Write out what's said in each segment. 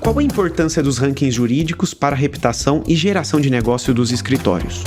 Qual a importância dos rankings jurídicos para a reputação e geração de negócio dos escritórios?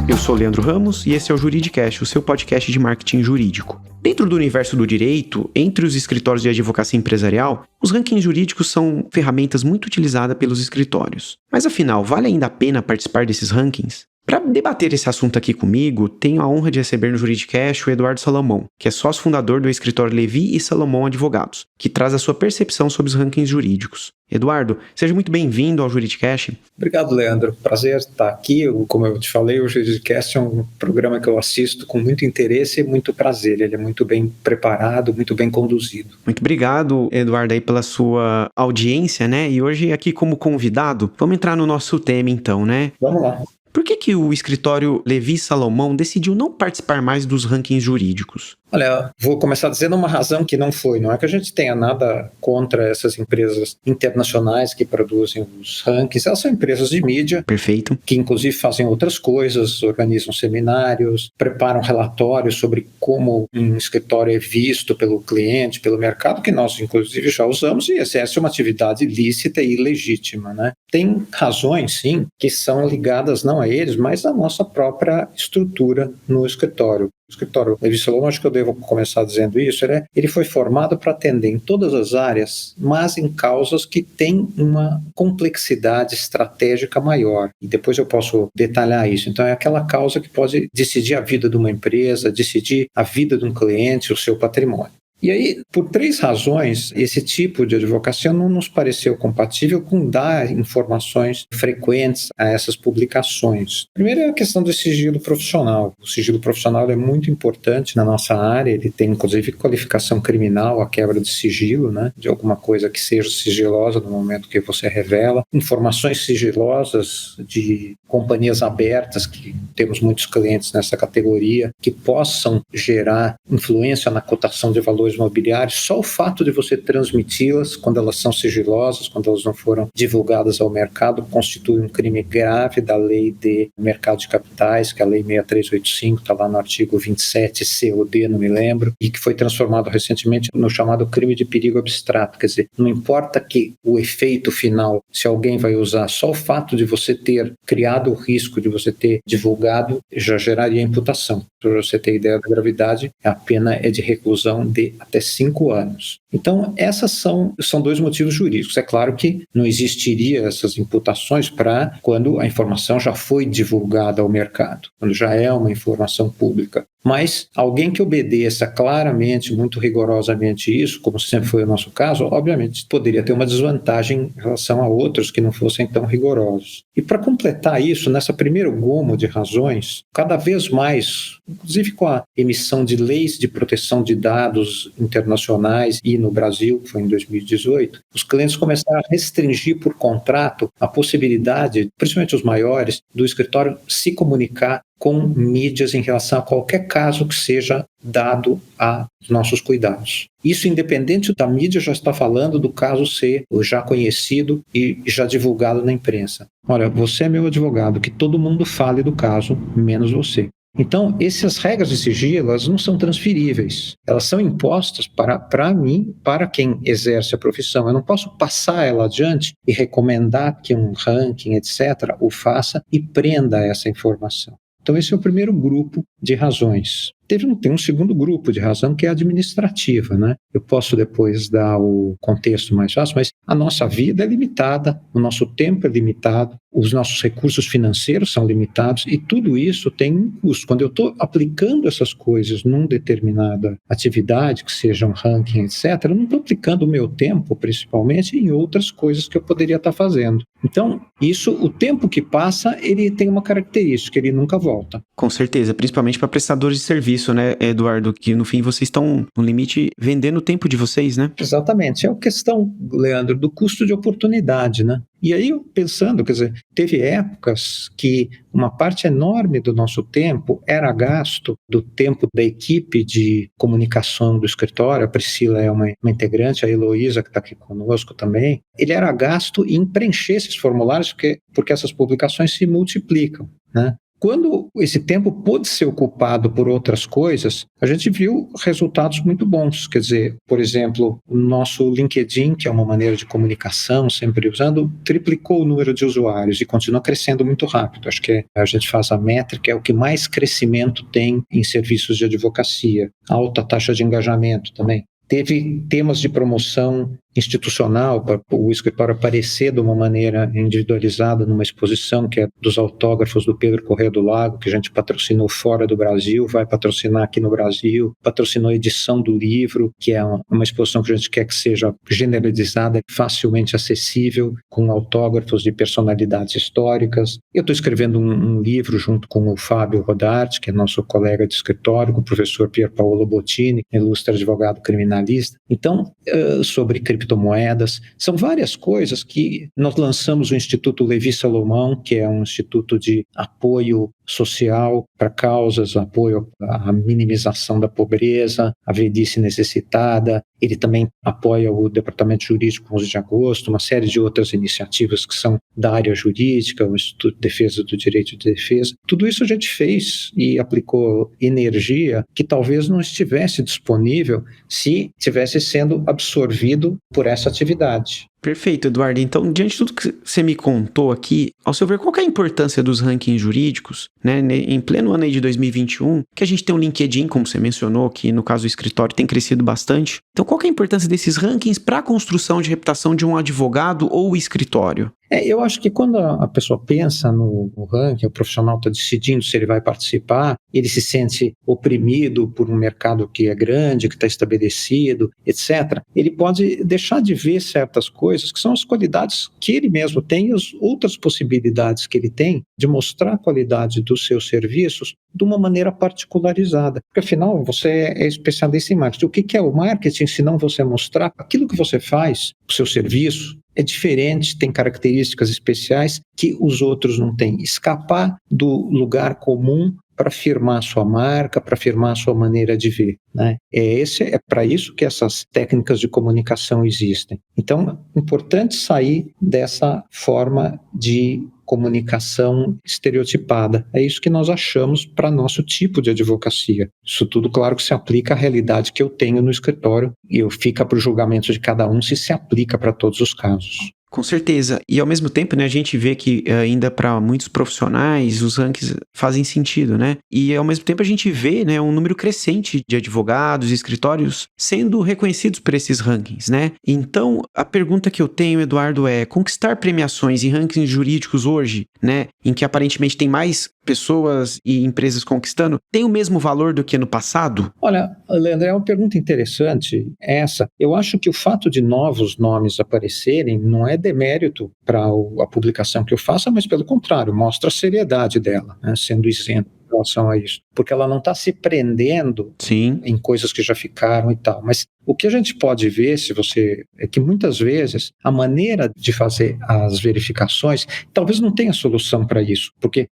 Eu sou Leandro Ramos e esse é o Juridicast, o seu podcast de marketing jurídico. Dentro do universo do direito, entre os escritórios de advocacia empresarial, os rankings jurídicos são ferramentas muito utilizadas pelos escritórios. Mas afinal, vale ainda a pena participar desses rankings? Para debater esse assunto aqui comigo, tenho a honra de receber no Juridicast o Eduardo Salomão, que é sócio fundador do escritório Levi e Salomão Advogados, que traz a sua percepção sobre os rankings jurídicos. Eduardo, seja muito bem-vindo ao Juridicast. Obrigado, Leandro. Prazer estar aqui. Como eu te falei, o Juridicast é um programa que eu assisto com muito interesse e muito prazer. Ele é muito bem preparado, muito bem conduzido. Muito obrigado, Eduardo, aí pela sua audiência, né? E hoje aqui como convidado, vamos entrar no nosso tema então, né? Vamos lá. Por que o escritório Levi Salomão decidiu não participar mais dos rankings jurídicos? Olha, vou começar dizendo uma razão que não é que a gente tenha nada contra essas empresas internacionais que produzem os rankings. Elas são empresas de mídia. Perfeito. Que inclusive fazem outras coisas, organizam seminários, preparam relatórios sobre como um escritório é visto pelo cliente, pelo mercado, que nós inclusive já usamos e exerce uma atividade lícita e legítima, né? Tem razões, sim, que são ligadas não a eles, mas à nossa própria estrutura no escritório. O escritório Levi Salomão, acho que eu devo começar dizendo isso, ele foi formado para atender em todas as áreas, mas em causas que têm uma complexidade estratégica maior. E depois eu posso detalhar isso. Então é aquela causa que pode decidir a vida de uma empresa, decidir a vida de um cliente, o seu patrimônio. E aí, por 3 razões, esse tipo de advocacia não nos pareceu compatível com dar informações frequentes a essas publicações. Primeiro é a questão do sigilo profissional. O sigilo profissional é muito importante na nossa área, ele tem inclusive qualificação criminal, a quebra de sigilo, né, de alguma coisa que seja sigilosa no momento que você revela. Informações sigilosas de companhias abertas, que temos muitos clientes nessa categoria, que possam gerar influência na cotação de valores imobiliários, só o fato de você transmiti-las, quando elas são sigilosas, quando elas não foram divulgadas ao mercado, constitui um crime grave da lei de mercado de capitais, que é a lei 6385, está lá no artigo 27 COD, não me lembro, e que foi transformado recentemente no chamado crime de perigo abstrato. Quer dizer, não importa que o efeito final, se alguém vai usar, só o fato de você ter criado o risco, de você ter divulgado, já geraria imputação. Para você ter ideia da gravidade, a pena é de reclusão de até 5 anos. Então, esses são 2 motivos jurídicos. É claro que não existiria essas imputações para quando a informação já foi divulgada ao mercado, quando já é uma informação pública. Mas alguém que obedeça claramente, muito rigorosamente isso, como sempre foi o nosso caso, obviamente poderia ter uma desvantagem em relação a outros que não fossem tão rigorosos. E para completar isso, nessa primeiro gomo de razões, cada vez mais, inclusive com a emissão de leis de proteção de dados internacionais e no Brasil, que foi em 2018, os clientes começaram a restringir por contrato a possibilidade, principalmente os maiores, do escritório se comunicar com mídias em relação a qualquer caso que seja dado a nossos cuidados. Isso independente da mídia já está falando do caso ser já conhecido e já divulgado na imprensa. Olha, você é meu advogado, que todo mundo fale do caso, menos você. Então, essas regras de sigilo, elas não são transferíveis. Elas são impostas para mim, para quem exerce a profissão. Eu não posso passar ela adiante e recomendar que um ranking, etc., o faça e prenda essa informação. Então, esse é o primeiro grupo de razões. Tem um segundo grupo de razão que é administrativa, né? Eu posso depois dar o contexto mais fácil, mas a nossa vida é limitada, o nosso tempo é limitado, os nossos recursos financeiros são limitados e tudo isso tem um custo. Quando eu estou aplicando essas coisas numa determinada atividade, que seja um ranking, etc., eu não estou aplicando o meu tempo, principalmente, em outras coisas que eu poderia estar fazendo. Então, o tempo que passa, ele tem uma característica, ele nunca volta. Com certeza, principalmente para prestadores de serviço, né, Eduardo? Que no fim vocês estão, no limite, vendendo o tempo de vocês, né? Exatamente. É a questão, Leandro, do custo de oportunidade, né? E aí, pensando, quer dizer, teve épocas que uma parte enorme do nosso tempo era gasto, do tempo da equipe de comunicação do escritório, a Priscila é uma integrante, a Heloísa, que está aqui conosco também, ele era gasto em preencher esses formulários, porque essas publicações se multiplicam, né? Quando esse tempo pôde ser ocupado por outras coisas, a gente viu resultados muito bons. Quer dizer, por exemplo, o nosso LinkedIn, que é uma maneira de comunicação, sempre usando, triplicou o número de usuários e continua crescendo muito rápido. Acho que a gente faz a métrica, é o que mais crescimento tem em serviços de advocacia. Alta taxa de engajamento também. Teve temas de promoção institucional para o escritório aparecer de uma maneira individualizada numa exposição que é dos autógrafos do Pedro Corrêa do Lago, que a gente patrocinou fora do Brasil, vai patrocinar aqui no Brasil, patrocinou a edição do livro, que é uma exposição que a gente quer que seja generalizada, facilmente acessível, com autógrafos de personalidades históricas. Eu estou escrevendo um livro junto com o Fábio Rodarte, que é nosso colega de escritório, com o professor Pier Paolo Bottini, ilustre advogado criminalista. Então, sobre criptomoedas, são várias coisas que nós lançamos o Instituto Levi Salomão, que é um instituto de apoio social para causas, apoio à minimização da pobreza, à velhice necessitada. Ele também apoia o Departamento Jurídico 11 de Agosto, uma série de outras iniciativas que são da área jurídica, o Instituto de Defesa do Direito de Defesa. Tudo isso a gente fez e aplicou energia que talvez não estivesse disponível se estivesse sendo absorvido por essa atividade. Perfeito, Eduardo. Então, diante de tudo que você me contou aqui, ao seu ver, qual que é a importância dos rankings jurídicos, né, em pleno ano aí de 2021, que a gente tem um LinkedIn, como você mencionou, que no caso o escritório tem crescido bastante. Então, qual que é a importância desses rankings para a construção de reputação de um advogado ou escritório? Eu acho que quando a pessoa pensa no ranking, o profissional está decidindo se ele vai participar, ele se sente oprimido por um mercado que é grande, que está estabelecido, etc. Ele pode deixar de ver certas coisas que são as qualidades que ele mesmo tem e as outras possibilidades que ele tem de mostrar a qualidade dos seus serviços de uma maneira particularizada. Porque, afinal, você é especialista em marketing. O que é o marketing se não você mostrar aquilo que você faz, o seu serviço? É diferente, tem características especiais que os outros não têm. Escapar do lugar comum para firmar sua marca, para firmar sua maneira de ver, né? É para isso que essas técnicas de comunicação existem. Então, é importante sair dessa forma de comunicação estereotipada. É isso que nós achamos para nosso tipo de advocacia. Isso tudo, claro, que se aplica à realidade que eu tenho no escritório e fica para o julgamento de cada um se aplica para todos os casos. Com certeza. E ao mesmo tempo, né, a gente vê que ainda para muitos profissionais os rankings fazem sentido, né? E ao mesmo tempo a gente vê, né, um número crescente de advogados e escritórios sendo reconhecidos por esses rankings, né? Então, a pergunta que eu tenho, Eduardo, é conquistar premiações e rankings jurídicos hoje, né, em que aparentemente tem mais pessoas e empresas conquistando, tem o mesmo valor do que no passado? Olha, Leandro, é uma pergunta interessante essa. Eu acho que o fato de novos nomes aparecerem não é demérito para a publicação que eu faço, mas pelo contrário, mostra a seriedade dela, né, sendo isento em relação a isso. Porque ela não está se prendendo Sim. em coisas que já ficaram e tal. Mas o que a gente pode ver, é que muitas vezes a maneira de fazer as verificações talvez não tenha solução para isso, porque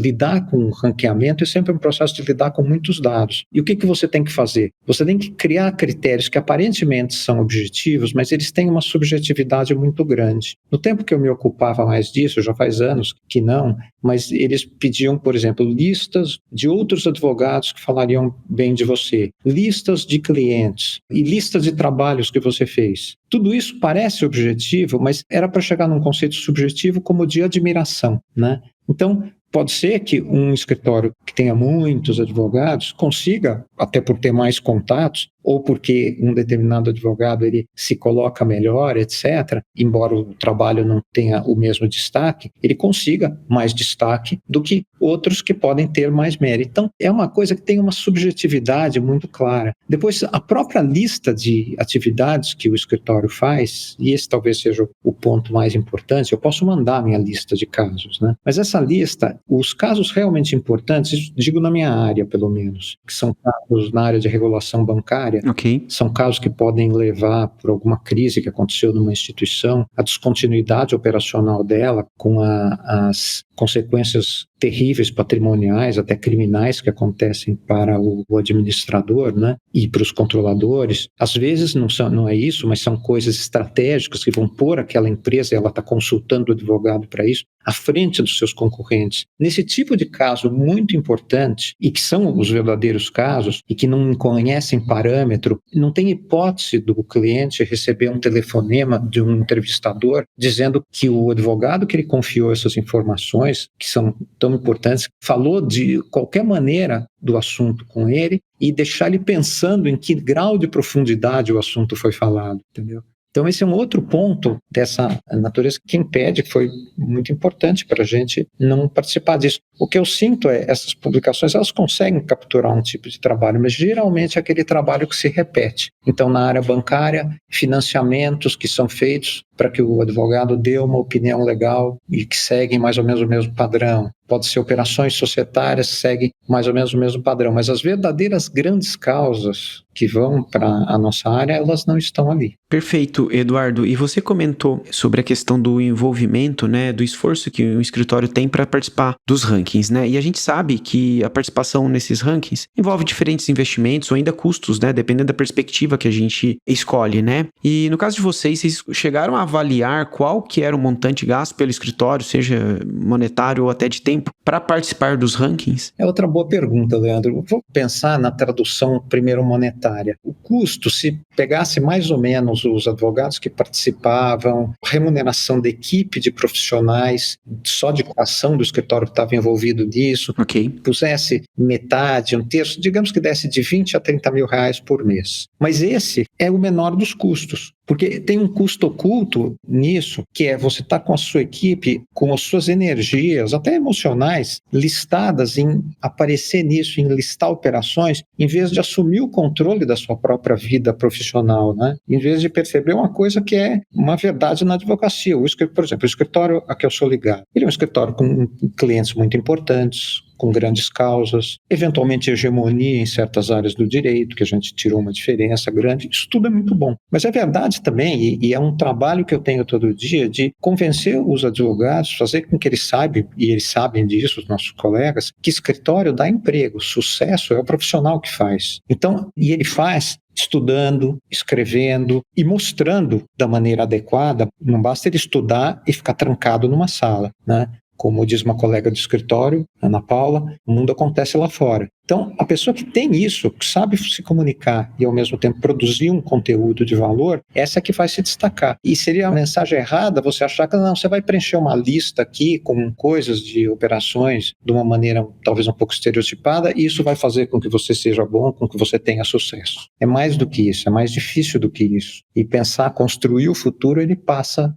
lidar com o ranqueamento é sempre um processo de lidar com muitos dados. E o que você tem que fazer? Você tem que criar critérios que aparentemente são objetivos, mas eles têm uma subjetividade muito grande. No tempo que eu me ocupava mais disso, já faz anos que não, mas eles pediam, por exemplo, listas de outros advogados que falariam bem de você, listas de clientes e listas de trabalhos que você fez. Tudo isso parece objetivo, mas era para chegar num conceito subjetivo como de admiração, né? Então, pode ser que um escritório que tenha muitos advogados consiga, até por ter mais contatos, ou porque um determinado advogado ele se coloca melhor, etc., embora o trabalho não tenha o mesmo destaque, ele consiga mais destaque do que outros que podem ter mais mérito. Então, é uma coisa que tem uma subjetividade muito clara. Depois, a própria lista de atividades que o escritório faz, e esse talvez seja o ponto mais importante, eu posso mandar a minha lista de casos, né? Mas essa lista, os casos realmente importantes, digo na minha área, pelo menos, que são casos na área de regulação bancária, Ok. são casos que podem levar por alguma crise que aconteceu numa instituição, a descontinuidade operacional dela com as consequências terríveis, patrimoniais, até criminais que acontecem para o administrador, né, e para os controladores. Às vezes não é isso, mas são coisas estratégicas que vão pôr aquela empresa, ela está consultando o advogado para isso, à frente dos seus concorrentes. Nesse tipo de caso muito importante, e que são os verdadeiros casos, e que não conhecem parâmetro, não tem hipótese do cliente receber um telefonema de um entrevistador dizendo que o advogado que ele confiou essas informações, que são tão importantes, falou de qualquer maneira do assunto com ele e deixar ele pensando em que grau de profundidade o assunto foi falado, entendeu? Então esse é um outro ponto dessa natureza que impede, que foi muito importante para a gente não participar disso. O que eu sinto é, essas publicações, elas conseguem capturar um tipo de trabalho, mas geralmente é aquele trabalho que se repete. Então na área bancária, financiamentos que são feitos para que o advogado dê uma opinião legal e que seguem mais ou menos o mesmo padrão. Pode ser operações societárias que seguem mais ou menos o mesmo padrão, mas as verdadeiras grandes causas que vão para a nossa área, elas não estão ali. Perfeito, Eduardo. E você comentou sobre a questão do envolvimento, né, do esforço que o escritório tem para participar dos rankings, né? E a gente sabe que a participação nesses rankings envolve diferentes investimentos ou ainda custos, né, dependendo da perspectiva que a gente escolhe, né? E no caso de vocês chegaram a avaliar qual que era o montante gasto pelo escritório, seja monetário ou até de tempo, para participar dos rankings? É outra boa pergunta, Leandro. Vou pensar na tradução primeiro monetária. O custo, se pegasse mais ou menos os advogados que participavam, remuneração da equipe de profissionais, só de ação do escritório que estava envolvido nisso, pusesse metade, um terço, digamos que desse de 20 a 30 mil reais por mês. Mas esse é o menor dos custos. Porque tem um custo oculto nisso, que é você estar com a sua equipe, com as suas energias, até emocionais, listadas em aparecer nisso, em listar operações, em vez de assumir o controle da sua própria vida profissional, né? Em vez de perceber uma coisa que é uma verdade na advocacia. Por exemplo, o escritório a que eu sou ligado, ele é um escritório com clientes muito importantes, com grandes causas, eventualmente hegemonia em certas áreas do direito, que a gente tirou uma diferença grande, isso tudo é muito bom. Mas é verdade também, e é um trabalho que eu tenho todo dia, de convencer os advogados, fazer com que eles saibam, e eles sabem disso, os nossos colegas, que escritório dá emprego, sucesso é o profissional que faz. Então, e ele faz estudando, escrevendo e mostrando da maneira adequada. Não basta ele estudar e ficar trancado numa sala, né? Como diz uma colega do escritório, Ana Paula, o mundo acontece lá fora. Então, a pessoa que tem isso, que sabe se comunicar e ao mesmo tempo produzir um conteúdo de valor, essa é que vai se destacar. E seria a mensagem errada você achar que não, você vai preencher uma lista aqui com coisas de operações de uma maneira talvez um pouco estereotipada e isso vai fazer com que você seja bom, com que você tenha sucesso. É mais do que isso, é mais difícil do que isso. E pensar, construir o futuro, ele passa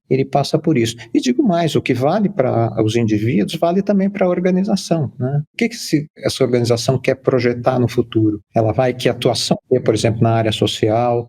por isso. E digo mais, o que vale para os indivíduos, vale também para a organização, né? O que essa organização quer projetar no futuro? Ela vai que atuação, por exemplo, na área social,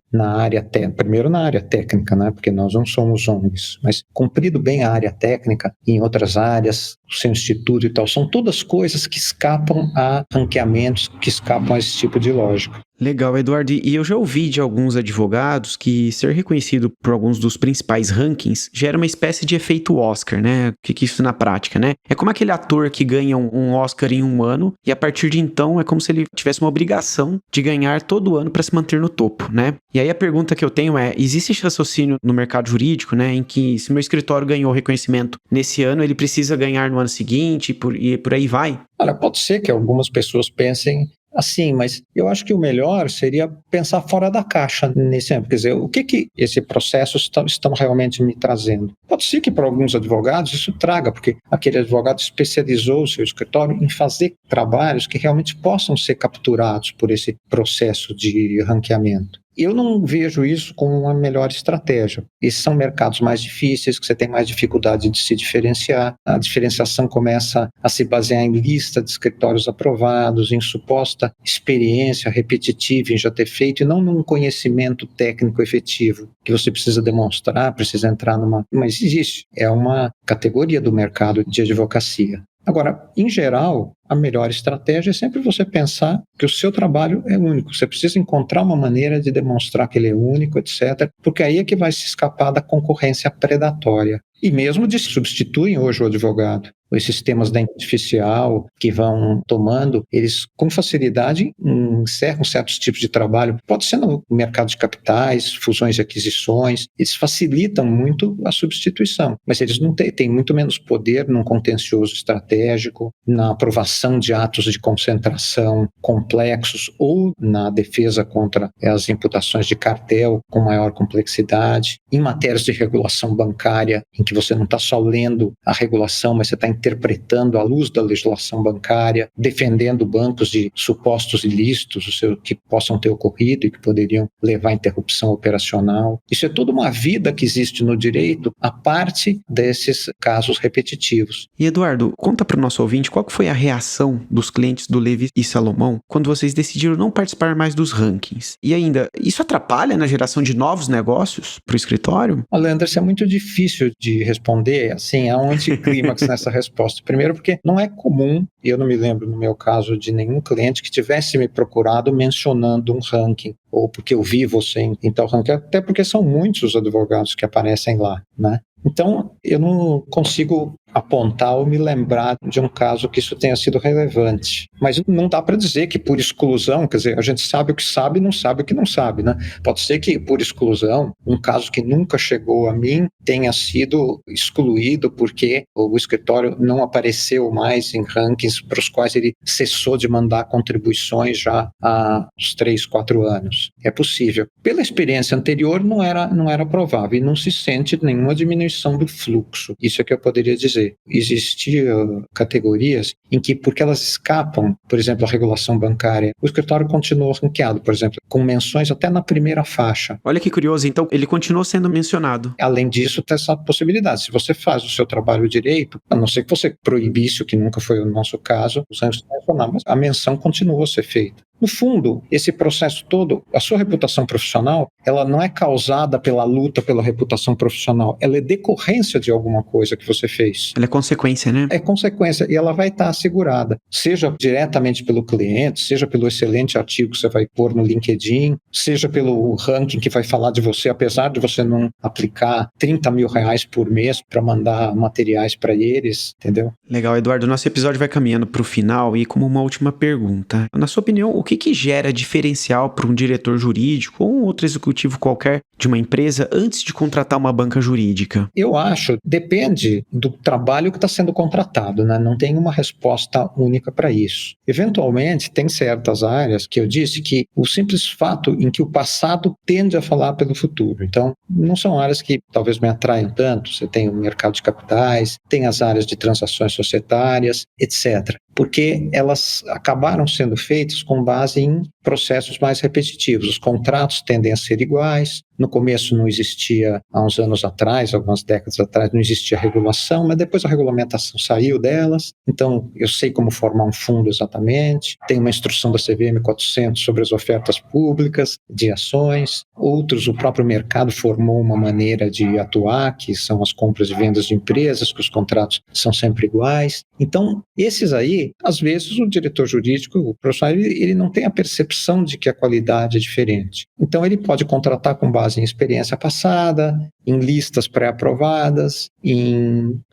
primeiro na área técnica, né? Porque nós não somos ONGs, mas cumprido bem a área técnica em outras áreas, o seu instituto e tal, são todas coisas que escapam a ranqueamentos, que escapam a esse tipo de lógica. Legal, Eduardo. E eu já ouvi de alguns advogados que ser reconhecido por alguns dos principais rankings gera uma espécie de efeito Oscar, né? O que é isso na prática, né? É como aquele ator que ganha um Oscar em um ano e a partir de então é como se ele tivesse uma obrigação de ganhar todo ano para se manter no topo, né? E aí a pergunta que eu tenho é, existe esse raciocínio no mercado jurídico, né? Em que se meu escritório ganhou reconhecimento nesse ano, ele precisa ganhar no ano seguinte e por aí vai? Olha, pode ser que algumas pessoas pensem assim, mas eu acho que o melhor seria pensar fora da caixa nesse ano. Quer dizer, o que esse processo estão realmente me trazendo? Pode ser que para alguns advogados isso traga, porque aquele advogado especializou o seu escritório em fazer trabalhos que realmente possam ser capturados por esse processo de ranqueamento. Eu não vejo isso como uma melhor estratégia. Esses são mercados mais difíceis, que você tem mais dificuldade de se diferenciar. A diferenciação começa a se basear em lista de escritórios aprovados, em suposta experiência repetitiva em já ter feito, e não num conhecimento técnico efetivo, que você precisa demonstrar, precisa entrar numa... Mas existe, é uma categoria do mercado de advocacia. Agora, em geral, a melhor estratégia é sempre você pensar que o seu trabalho é único. Você precisa encontrar uma maneira de demonstrar que ele é único, etc., porque aí é que vai se escapar da concorrência predatória. E mesmo de substituem hoje o advogado. Os sistemas da artificial que vão tomando, eles com facilidade encerram certos tipos de trabalho. Pode ser no mercado de capitais, fusões e aquisições, eles facilitam muito a substituição, mas eles não têm muito menos poder num contencioso estratégico, na aprovação de atos de concentração complexos ou na defesa contra as imputações de cartel com maior complexidade, em matérias de regulação bancária, em que você não está só lendo a regulação, mas você está interpretando à luz da legislação bancária, defendendo bancos de supostos ilícitos que possam ter ocorrido e que poderiam levar à interrupção operacional. Isso é toda uma vida que existe no direito, a parte desses casos repetitivos. E Eduardo, conta para o nosso ouvinte qual foi a reação dos clientes do Levi e Salomão quando vocês decidiram não participar mais dos rankings. E ainda, isso atrapalha na geração de novos negócios para o escritório? Olha, Anderson, é muito difícil de responder, assim, há um anticlímax nessa resposta. Primeiro porque não é comum, e eu não me lembro no meu caso de nenhum cliente que tivesse me procurado mencionando um ranking, ou porque eu vi você em tal ranking, até porque são muitos os advogados que aparecem lá, né? Então, eu não consigo apontar ou me lembrar de um caso que isso tenha sido relevante. Mas não dá para dizer que por exclusão, quer dizer, a gente sabe o que sabe e não sabe o que não sabe, né? Pode ser que por exclusão, um caso que nunca chegou a mim tenha sido excluído porque o escritório não apareceu mais em rankings para os quais ele cessou de mandar contribuições já há uns 3, 4 anos. É possível. Pela experiência anterior, não era provável e não se sente nenhuma diminuição do fluxo. Isso é que eu poderia dizer. Existiam categorias em que, porque elas escapam, por exemplo, a regulação bancária, o escritório continuou ranqueado, por exemplo, com menções até na primeira faixa. Olha que curioso, então ele continuou sendo mencionado. Além disso, tem essa possibilidade. Se você faz o seu trabalho direito, a não ser que você proibisse, o que nunca foi o nosso caso, os ranks mencionar, mas a menção continuou a ser feita. No fundo, esse processo todo, a sua reputação profissional, ela não é causada pela luta pela reputação profissional, ela é decorrência de alguma coisa que você fez. Ela é consequência, né? É consequência, e ela vai estar assegurada, seja diretamente pelo cliente, seja pelo excelente artigo que você vai pôr no LinkedIn, seja pelo ranking que vai falar de você, apesar de você não aplicar R$30 mil por mês para mandar materiais para eles, entendeu? Legal, Eduardo, nosso episódio vai caminhando para o final e como uma última pergunta, na sua opinião, o que gera diferencial para um diretor jurídico ou um outro executivo qualquer de uma empresa antes de contratar uma banca jurídica? Eu acho, depende do trabalho que está sendo contratado, né? Não tem uma resposta única para isso. Eventualmente, tem certas áreas que eu disse que o simples fato em que o passado tende a falar pelo futuro. Então, não são áreas que talvez me atraiam tanto. Você tem o mercado de capitais, tem as áreas de transações societárias, etc. Porque elas acabaram sendo feitas com base em processos mais repetitivos. Os contratos tendem a ser iguais. No começo não existia, há uns anos atrás, algumas décadas atrás, não existia regulação, mas depois a regulamentação saiu delas. Então, eu sei como formar um fundo exatamente. Tem uma instrução da CVM 400 sobre as ofertas públicas de ações. Outros, o próprio mercado formou uma maneira de atuar, que são as compras e vendas de empresas, que os contratos são sempre iguais. Então, esses aí, às vezes, o diretor jurídico, o profissional, ele não tem a percepção de que a qualidade é diferente. Então, ele pode contratar com base em experiência passada, em listas pré-aprovadas,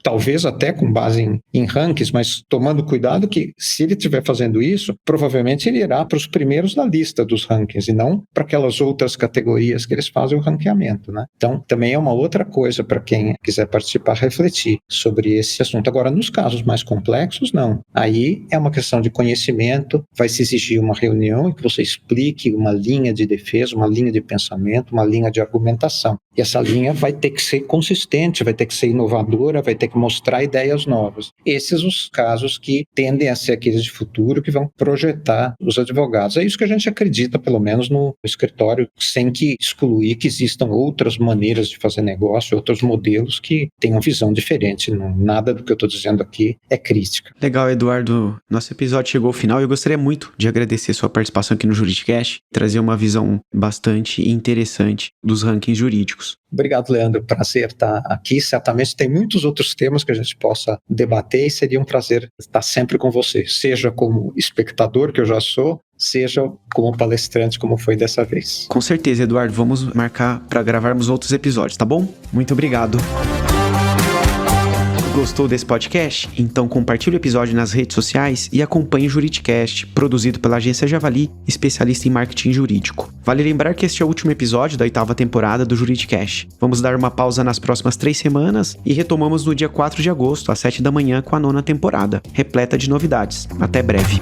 talvez até com base em rankings, mas tomando cuidado que, se ele estiver fazendo isso, provavelmente ele irá para os primeiros da lista dos rankings e não para aquelas outras categorias que eles fazem o ranqueamento, né? Então, também é uma outra coisa para quem quiser participar, refletir sobre esse assunto. Agora, nos casos mais complexos, não. Aí é uma questão de conhecimento, vai se exigir uma reunião em que você explique uma linha de defesa, uma linha de pensamento, uma linha de argumentação. E essa linha vai ter que ser consistente, vai ter que ser inovadora, vai ter que mostrar ideias novas. Esses são os casos que tendem a ser aqueles de futuro que vão projetar os advogados. É isso que a gente acredita, pelo menos no escritório, sem que excluir que existam outras maneiras de fazer negócio, outros modelos que tenham visão diferente. Nada do que eu estou dizendo aqui é crítica. Legal, Eduardo. Nosso episódio chegou ao final e eu gostaria muito de agradecer sua participação aqui no Juridicast, trazer uma visão bastante interessante dos rankings jurídicos. jurídicos. Obrigado, Leandro. Prazer estar aqui. Certamente tem muitos outros temas que a gente possa debater e seria um prazer estar sempre com você, seja como espectador, que eu já sou, seja como palestrante, como foi dessa vez. Com certeza, Eduardo. Vamos marcar para gravarmos outros episódios, tá bom? Muito obrigado. Gostou desse podcast? Então compartilhe o episódio nas redes sociais e acompanhe o Juridicast, produzido pela agência Javali, especialista em marketing jurídico. Vale lembrar que este é o último episódio da 8ª temporada do Juridicast. Vamos dar uma pausa nas próximas 3 semanas e retomamos no dia 4 de agosto, às 7 da manhã, com a 9ª temporada, repleta de novidades. Até breve.